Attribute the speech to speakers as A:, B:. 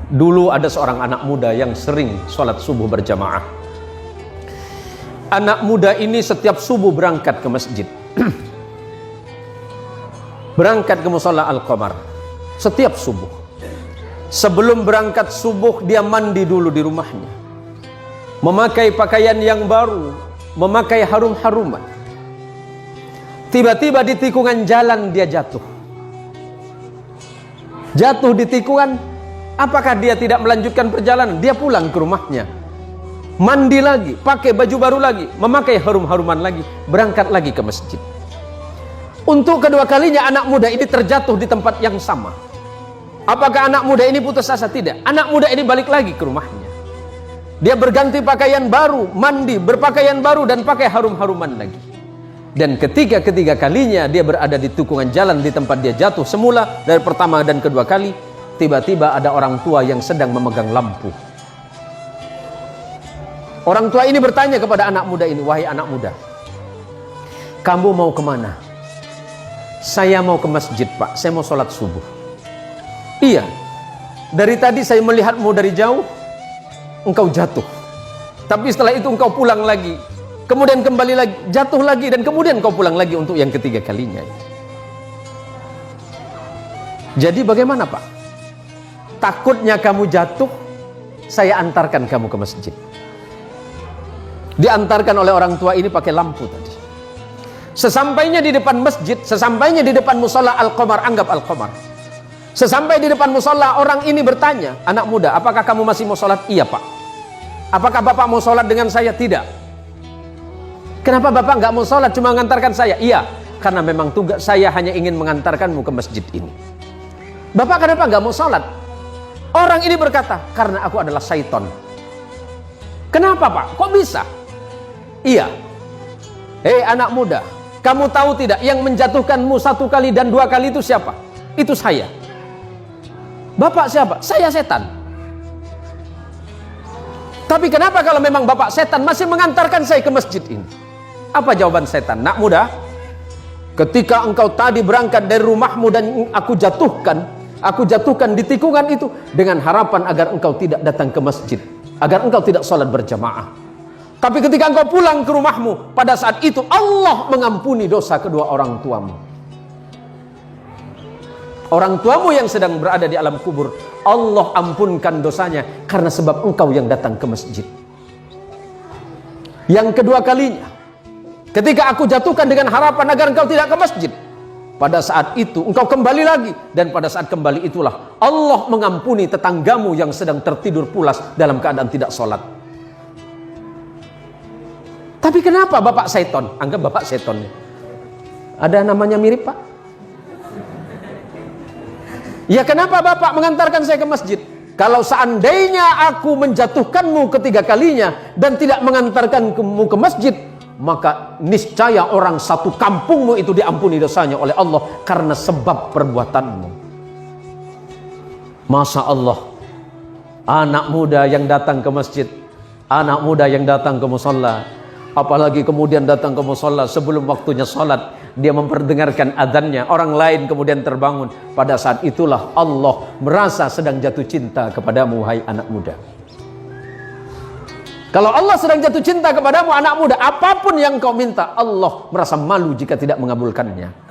A: Dulu ada seorang anak muda yang sering sholat subuh berjamaah. Anak muda ini setiap subuh berangkat ke masjid. Berangkat ke mushola Al-Qamar setiap subuh. Sebelum berangkat subuh dia mandi dulu di rumahnya, memakai pakaian yang baru, memakai harum-haruman. Tiba-tiba di tikungan jalan dia jatuh. Jatuh di tikungan. Apakah dia tidak melanjutkan perjalanan? Dia pulang ke rumahnya, mandi lagi, pakai baju baru lagi, memakai harum-haruman lagi, berangkat lagi ke masjid. Untuk kedua kalinya anak muda ini terjatuh di tempat yang sama. Apakah anak muda ini putus asa? Tidak. Anak muda ini balik lagi ke rumahnya. Dia berganti pakaian baru, mandi, berpakaian baru, dan pakai harum-haruman lagi. Dan ketiga kalinya dia berada di tikungan jalan di tempat dia jatuh semula dari pertama dan kedua kali. Tiba-tiba ada orang tua yang sedang memegang lampu. Orang tua ini bertanya kepada anak muda ini, "Wahai anak muda, kamu mau kemana?" "Saya mau ke masjid, Pak. Saya mau sholat subuh." "Iya, dari tadi saya melihatmu dari jauh, engkau jatuh. Tapi setelah itu engkau pulang lagi, kemudian kembali lagi, jatuh lagi, dan kemudian engkau pulang lagi untuk yang ketiga kalinya. Jadi bagaimana, Pak? Takutnya kamu jatuh, saya antarkan kamu ke masjid." Diantarkan oleh orang tua ini pakai lampu tadi. Sesampainya di depan masjid, sesampainya di depan mushola Al-Qamar, anggap Al-Qamar. Sesampai di depan mushola, orang ini bertanya, "Anak muda, apakah kamu masih mau sholat?" "Iya, Pak." "Apakah Bapak mau sholat dengan saya?" "Tidak." "Kenapa Bapak nggak mau sholat, cuma mengantarkan saya?" "Iya, karena memang tugas saya hanya ingin mengantarkanmu ke masjid ini." "Bapak kenapa nggak mau sholat?" Orang ini berkata, "Karena aku adalah syaiton." "Kenapa, Pak? Kok bisa?" "Iya. Hei anak muda, kamu tahu tidak yang menjatuhkanmu 1 kali dan 2 kali itu siapa? Itu saya." "Bapak siapa?" "Saya setan." "Tapi kenapa kalau memang Bapak setan masih mengantarkan saya ke masjid ini?" Apa jawaban setan? "Nak muda, ketika engkau tadi berangkat dari rumahmu dan aku jatuhkan di tikungan itu dengan harapan agar engkau tidak datang ke masjid, agar engkau tidak sholat berjamaah. Tapi ketika engkau pulang ke rumahmu, pada saat itu Allah mengampuni dosa kedua orang tuamu. Orang tuamu yang sedang berada di alam kubur, Allah ampunkan dosanya karena sebab engkau yang datang ke masjid. Yang kedua kalinya, ketika aku jatuhkan dengan harapan agar engkau tidak ke masjid, pada saat itu engkau kembali lagi, dan pada saat kembali itulah Allah mengampuni tetanggamu yang sedang tertidur pulas dalam keadaan tidak sholat." "Tapi kenapa Bapak seton?" Anggap Bapak seton. Ada namanya mirip, Pak? "Ya kenapa Bapak mengantarkan saya ke masjid?" "Kalau seandainya aku menjatuhkanmu ketiga kalinya dan tidak mengantarkanmu ke masjid, maka niscaya orang satu kampungmu itu diampuni dosanya oleh Allah karena sebab perbuatanmu." Masya Allah, anak muda yang datang ke masjid, anak muda yang datang ke mushola, apalagi kemudian datang ke mushola sebelum waktunya sholat, dia memperdengarkan adzannya, orang lain kemudian terbangun. Pada saat itulah Allah merasa sedang jatuh cinta kepadamu, hai anak muda. Kalau Allah sedang jatuh cinta kepadamu, anak muda, apapun yang kau minta, Allah merasa malu jika tidak mengabulkannya.